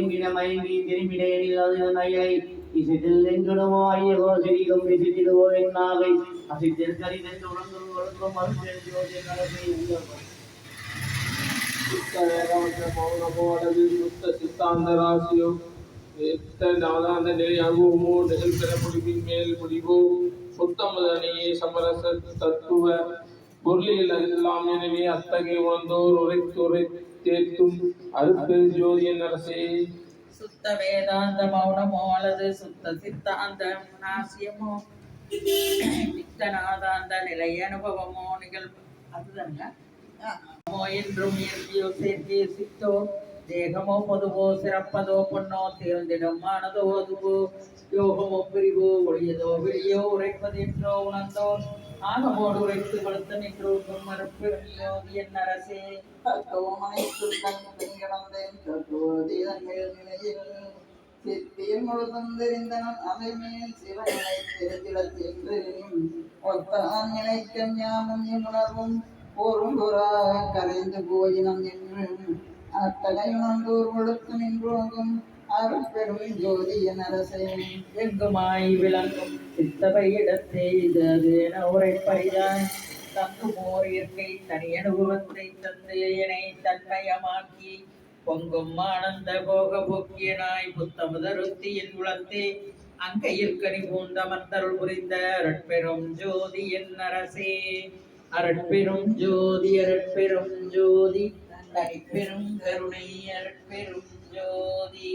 ஒருங்கின மயங்கி திரும்பினேனில் அது நயலை இசைத்தில் நெஞ்சுடமோ ஐயகோ சிறிகும் விசித்திடுவோ என்னாவை அசைத்தில் கரிதென்று உணர்ந்து ஒழுங்கும் மறுபெருஞ்சோதி நடத்தை மௌனமோ அல்லது சுத்த சித்தாந்த ராசியோ நாதாந்த நிலையாகுமோ நிகழ்கிற முடிவின் மேல் முடிவோ சுத்தமுதனையே சமரச தத்துவ பொருளில் எல்லாம் எனவே அத்தகைய உணர்ந்தோர் உரைத்துரை தேர்த்தும் அருப்பெரு ஜோதியின் அரசே சுத்த வேதாந்த மௌனமோ அல்லது சுத்த சித்தாந்த நாசியமோ நித்தநாதாந்த நிலை அனுபவமோ நிகழ்வு அதுதாங்க என்றும் இயற்கையோ சேர்க்கையோ சித்தோ தேகமோ பொதுவோ சிறப்பதோ பொன்னோ தேர்ந்திடம் ஆனதோ அதுவோ யோகமோ பிரிவோ ஒளியதோ வெளியோ உரைப்பதென்றோ உணர்ந்தோ ஆகமோடு உரைத்து வளர்த்த நின்றோ மறுப்பெருஞ்சோதி என் அரசே சித்தியில் முழுதும் தெரிந்தனன் அதை மேல் சிவனை தெரிந்திடத்தென்று ஒத்தான் நினைக்கும் ஞானம் என் உணர்வும் பொருளுராக கரைந்து போயினம் என்று அத்தகையுணர்ந்தோர் கொடுத்து நின்றோங்கும் அருட்பெரும் ஜோதி என் அரசே எங்குமாய் விளங்கும் சித்தவை இடத்தை இதென உரைப்பறிதாய் தங்குமோர் இயற்கை தனி அனுபவத்தை தந்து என்னை தன்மயமாக்கி பொங்கும் ஆனந்த போக போக்கியனாய் புத்தமுதருத்தி என் உளத்தே அங்கையிற்கனி பூந்த மந்தருள் புரிந்த அருட்பெரும் ஜோதி என் அரசே அரட்பெரும் ஜோதி அரட்பெரும் ஜோதி தனிப்பெரும் கருணை அரட்பெரும் ஜோதி